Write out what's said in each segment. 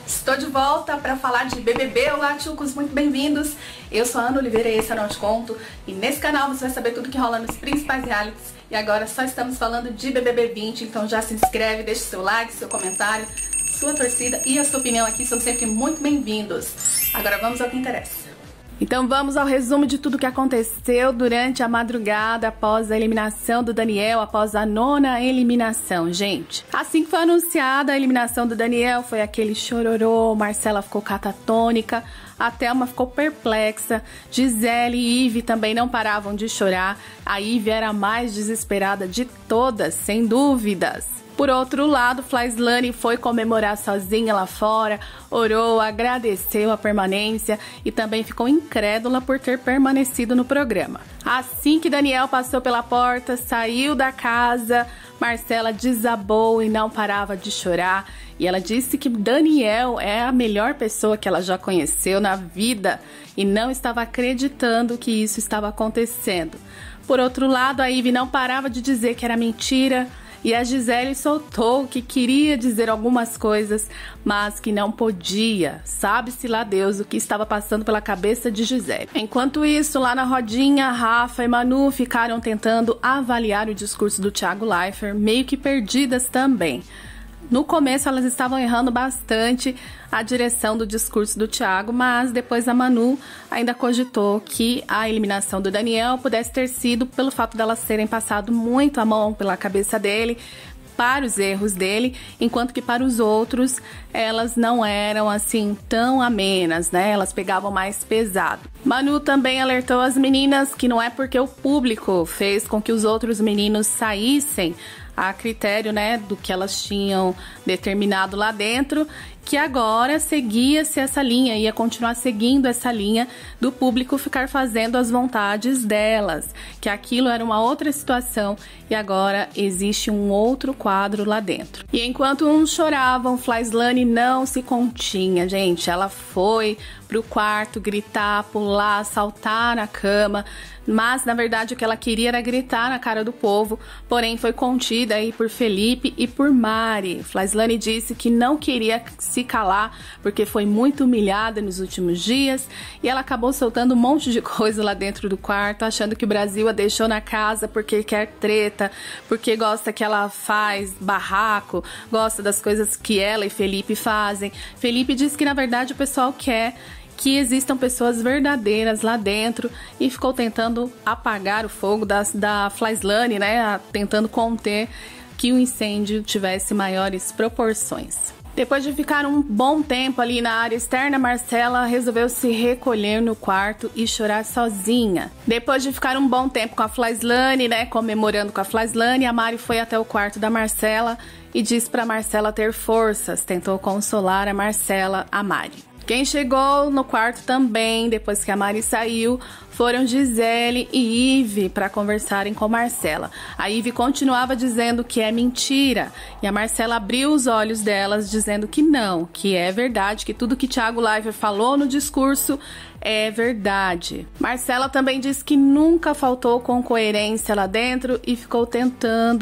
Estou de volta para falar de BBB. Olá, tchucos, muito bem-vindos. Eu sou a Ana Oliveira e esse é o Não Te Conto. E nesse canal você vai saber tudo que rola nos principais realities. E agora só estamos falando de BBB 20, então já se inscreve, deixa seu like, seu comentário, sua torcida e a sua opinião aqui são sempre muito bem-vindos. Agora vamos ao que interessa. Então vamos ao resumo de tudo que aconteceu durante a madrugada após a eliminação do Daniel, após a 9ª eliminação, gente. Assim que foi anunciada a eliminação do Daniel, foi aquele chororô, Marcela ficou catatônica, a Thelma ficou perplexa, Gisele e Ive também não paravam de chorar, a Ive era a mais desesperada de todas, sem dúvidas. Por outro lado, Flyslane foi comemorar sozinha lá fora, orou, agradeceu a permanência e também ficou incrédula por ter permanecido no programa. Assim que Daniel passou pela porta, saiu da casa, Marcela desabou e não parava de chorar. E ela disse que Daniel é a melhor pessoa que ela já conheceu na vida e não estava acreditando que isso estava acontecendo. Por outro lado, a Ive não parava de dizer que era mentira. E a Gisele soltou que queria dizer algumas coisas, mas que não podia. Sabe-se lá Deus o que estava passando pela cabeça de Gisele. Enquanto isso, lá na rodinha, Rafa e Manu ficaram tentando avaliar o discurso do Thiago Leifert, meio que perdidas também. No começo elas estavam errando bastante a direção do discurso do Thiago, mas depois a Manu ainda cogitou que a eliminação do Daniel pudesse ter sido pelo fato delas terem passado muito a mão pela cabeça dele, para os erros dele, enquanto que para os outros elas não eram assim tão amenas, né? Elas pegavam mais pesado. Manu também alertou as meninas que não é porque o público fez com que os outros meninos saíssem a critério, né, do que elas tinham determinado lá dentro, que agora seguia-se essa linha, ia continuar seguindo essa linha do público ficar fazendo as vontades delas, que aquilo era uma outra situação e agora existe um outro quadro lá dentro. E enquanto uns choravam, Flyslane não se continha, gente, ela foi pro quarto gritar, pular, saltar na cama, mas na verdade o que ela queria era gritar na cara do povo, porém foi contida aí por Felipe e por Mari. Flyslane disse que não queria se calar porque foi muito humilhada nos últimos dias e ela acabou soltando um monte de coisa lá dentro do quarto, achando que o Brasil a deixou na casa porque quer treta, porque gosta que ela faz barraco, gosta das coisas que ela e Felipe fazem. Felipe disse que na verdade o pessoal quer que existam pessoas verdadeiras lá dentro e ficou tentando apagar o fogo da Flyslane, né? Tentando conter que o incêndio tivesse maiores proporções. Depois de ficar um bom tempo ali na área externa, Marcela resolveu se recolher no quarto e chorar sozinha. Depois de ficar um bom tempo com a Flyslane, né, comemorando com a Flyslane, a Mari foi até o quarto da Marcela e disse para Marcela ter forças, tentou consolar a Marcela, a Mari. Quem chegou no quarto também, depois que a Mari saiu, foram Gisele e Ive para conversarem com Marcela. A Ive continuava dizendo que é mentira e a Marcela abriu os olhos delas dizendo que não, que é verdade, que tudo que Thiago Leifert falou no discurso é verdade. Marcela também disse que nunca faltou com coerência lá dentro e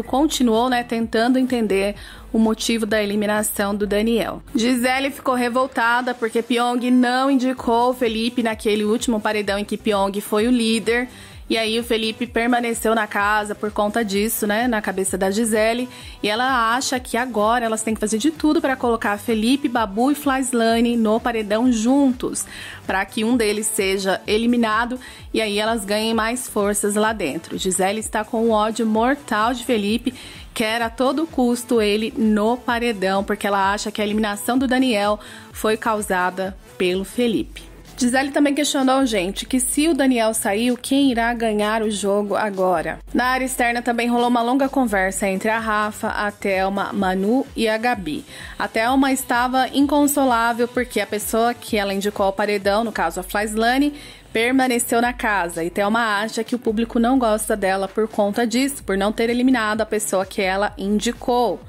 continuou, né, tentando entender o motivo da eliminação do Daniel. Gisele ficou revoltada porque Pyong não indicou o Felipe naquele último paredão em que Pyong foi o líder. E aí o Felipe permaneceu na casa por conta disso, né, na cabeça da Gisele. E ela acha que agora elas têm que fazer de tudo para colocar Felipe, Babu e Flyslane no paredão juntos, para que um deles seja eliminado e aí elas ganhem mais forças lá dentro. Gisele está com o ódio mortal de Felipe, quer a todo custo ele no paredão, porque ela acha que a eliminação do Daniel foi causada pelo Felipe. Gisele também questionou, gente, que se o Daniel saiu, quem irá ganhar o jogo agora? Na área externa também rolou uma longa conversa entre a Rafa, a Thelma, Manu e a Gabi. A Thelma estava inconsolável porque a pessoa que ela indicou ao paredão, no caso a Flyslane, permaneceu na casa e Thelma acha que o público não gosta dela por conta disso, por não ter eliminado a pessoa que ela indicou.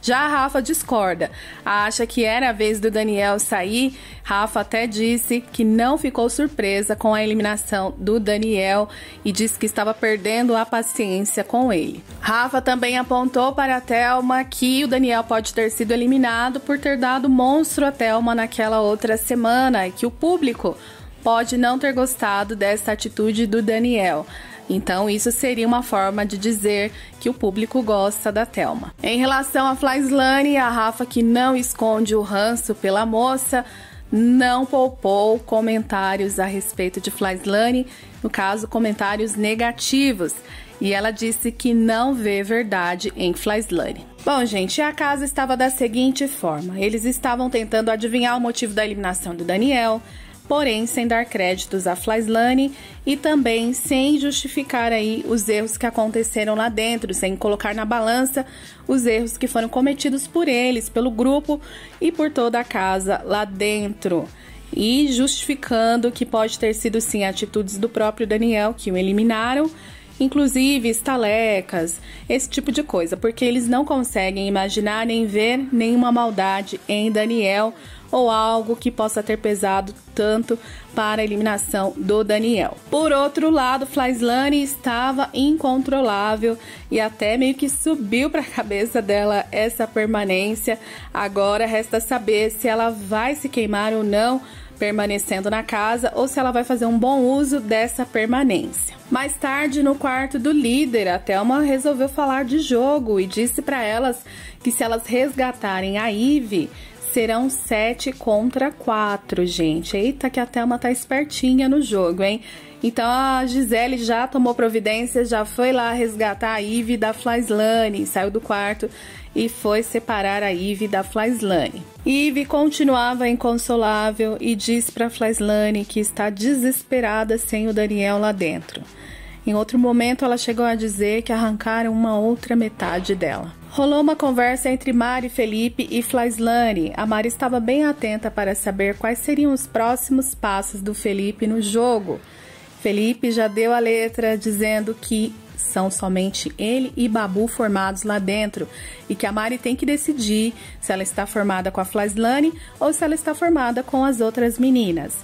Já a Rafa discorda, acha que era a vez do Daniel sair. Rafa até disse que não ficou surpresa com a eliminação do Daniel e disse que estava perdendo a paciência com ele. Rafa também apontou para a Thelma que o Daniel pode ter sido eliminado por ter dado monstro a Thelma naquela outra semana e que o público pode não ter gostado dessa atitude do Daniel. Então isso seria uma forma de dizer que o público gosta da Thelma. Em relação a Flyslane, a Rafa, que não esconde o ranço pela moça, não poupou comentários a respeito de Flyslane, no caso comentários negativos, e ela disse que não vê verdade em Flyslane. Bom, gente, a casa estava da seguinte forma: eles estavam tentando adivinhar o motivo da eliminação do Daniel, porém sem dar créditos a Flyslane e também sem justificar aí os erros que aconteceram lá dentro, sem colocar na balança os erros que foram cometidos por eles, pelo grupo e por toda a casa lá dentro. E justificando que pode ter sido sim atitudes do próprio Daniel que o eliminaram, inclusive estalecas, esse tipo de coisa, porque eles não conseguem imaginar nem ver nenhuma maldade em Daniel ou algo que possa ter pesado tanto para a eliminação do Daniel. Por outro lado, Flyslane estava incontrolável e até meio que subiu para a cabeça dela essa permanência. Agora resta saber se ela vai se queimar ou não permanecendo na casa ou se ela vai fazer um bom uso dessa permanência. Mais tarde, no quarto do líder, a Thelma resolveu falar de jogo e disse para elas que se elas resgatarem a Ivy, serão 7 contra 4, gente. Eita, que a Thelma tá espertinha no jogo, hein? Então a Gisele já tomou providência, já foi lá resgatar a Ivy da Flyslane, saiu do quarto e foi separar a Ivy da Flyslane. Ivy continuava inconsolável e disse para Flyslane que está desesperada sem o Daniel lá dentro. Em outro momento, ela chegou a dizer que arrancaram uma outra metade dela. Rolou uma conversa entre Mari, Felipe e Flyslane. A Mari estava bem atenta para saber quais seriam os próximos passos do Felipe no jogo. Felipe já deu a letra dizendo que são somente ele e Babu formados lá dentro e que a Mari tem que decidir se ela está formada com a Flyslane ou se ela está formada com as outras meninas.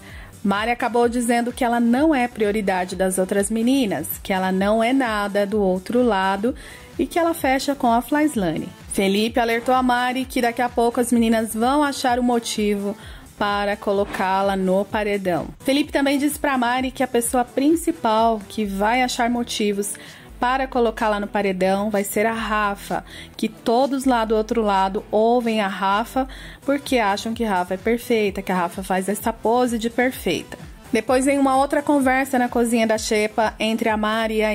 Mari acabou dizendo que ela não é prioridade das outras meninas, que ela não é nada do outro lado e que ela fecha com a Flyslane. Felipe alertou a Mari que daqui a pouco as meninas vão achar o motivo para colocá-la no paredão. Felipe também disse para Mari que a pessoa principal que vai achar motivos para colocá-la no paredão vai ser a Rafa, que todos lá do outro lado ouvem a Rafa porque acham que Rafa é perfeita, que a Rafa faz essa pose de perfeita. Depois em uma outra conversa na cozinha da Xepa entre a Mari e a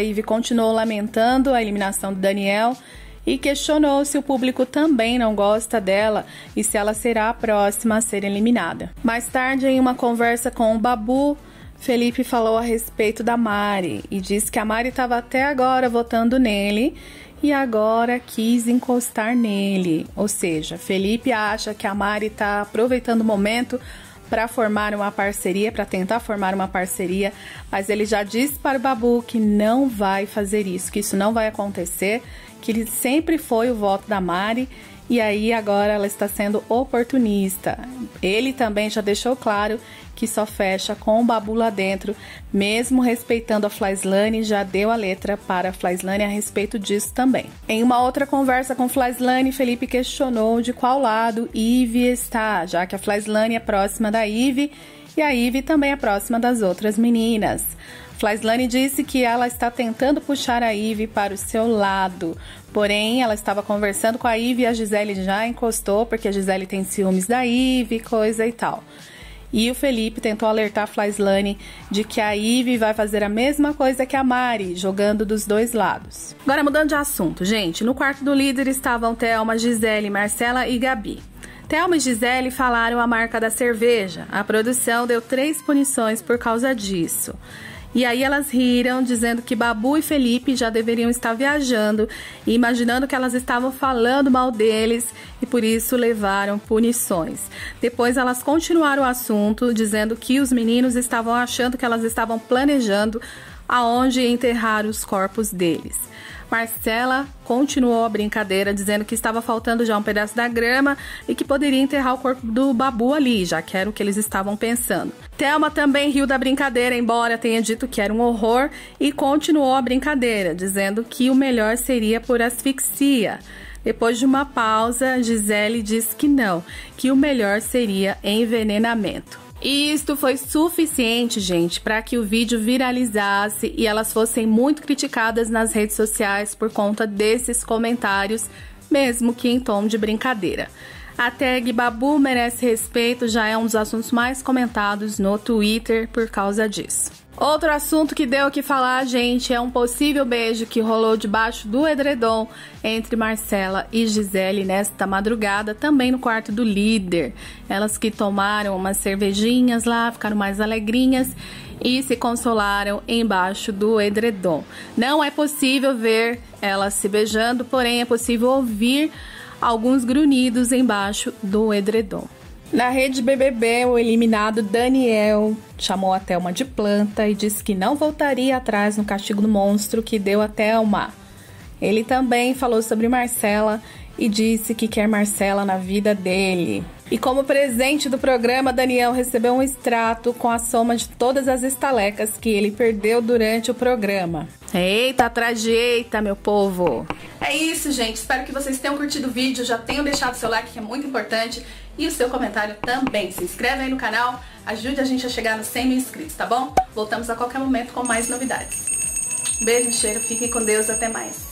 Ivy continuou lamentando a eliminação do Daniel e questionou se o público também não gosta dela e se ela será a próxima a ser eliminada. Mais tarde, em uma conversa com o Babu, Felipe falou a respeito da Mari e disse que a Mari estava até agora votando nele e agora quis encostar nele. Ou seja, Felipe acha que a Mari está aproveitando o momento para formar uma parceria, para tentar formar uma parceria, mas ele já disse para o Babu que não vai fazer isso, que isso não vai acontecer, que ele sempre foi o voto da Mari e aí agora ela está sendo oportunista. Ele também já deixou claro que só fecha com o Babu lá dentro, mesmo respeitando a Flyslane, já deu a letra para a Flyslane a respeito disso também. Em uma outra conversa com Flyslane, Felipe questionou de qual lado Ivy está, já que a Flyslane é próxima da Ivy e a Ivy também é próxima das outras meninas. Flyslane disse que ela está tentando puxar a Ivy para o seu lado, porém ela estava conversando com a Ivy e a Gisele já encostou, porque a Gisele tem ciúmes da Ivy, coisa e tal. E o Felipe tentou alertar a Flyslane de que a Ivy vai fazer a mesma coisa que a Mari, jogando dos dois lados. Agora mudando de assunto, gente, no quarto do líder estavam Thelma, Gisele, Marcela e Gabi. Thelma e Gisele falaram a marca da cerveja. A produção deu 3 punições por causa disso. E aí elas riram, dizendo que Babu e Felipe já deveriam estar viajando e imaginando que elas estavam falando mal deles e por isso levaram punições. Depois elas continuaram o assunto, dizendo que os meninos estavam achando que elas estavam planejando aonde enterrar os corpos deles. Marcela continuou a brincadeira, dizendo que estava faltando já um pedaço da grama e que poderia enterrar o corpo do Babu ali, já que era o que eles estavam pensando. Thelma também riu da brincadeira, embora tenha dito que era um horror, e continuou a brincadeira, dizendo que o melhor seria por asfixia. Depois de uma pausa, Gisele disse que não, que o melhor seria envenenamento. E isto foi suficiente, gente, para que o vídeo viralizasse e elas fossem muito criticadas nas redes sociais por conta desses comentários, mesmo que em tom de brincadeira. A tag Babu merece respeito já é um dos assuntos mais comentados no Twitter por causa disso. Outro assunto que deu o que falar, gente, é um possível beijo que rolou debaixo do edredom entre Marcela e Gisele nesta madrugada, também no quarto do líder. Elas que tomaram umas cervejinhas lá, ficaram mais alegrinhas e se consolaram embaixo do edredom. Não é possível ver elas se beijando, porém é possível ouvir alguns grunhidos embaixo do edredom. Na rede BBB, o eliminado Daniel chamou a Thelma de planta e disse que não voltaria atrás no castigo do monstro que deu a Thelma. Ele também falou sobre Marcela e disse que quer Marcela na vida dele. E como presente do programa, Daniel recebeu um extrato com a soma de todas as estalecas que ele perdeu durante o programa. Eita, atrás de eita, meu povo! É isso, gente. Espero que vocês tenham curtido o vídeo, já tenham deixado seu like, que é muito importante, e o seu comentário também. Se inscreve aí no canal, ajude a gente a chegar nos 100 mil inscritos, tá bom? Voltamos a qualquer momento com mais novidades. Beijo, cheiro, fiquem com Deus, até mais.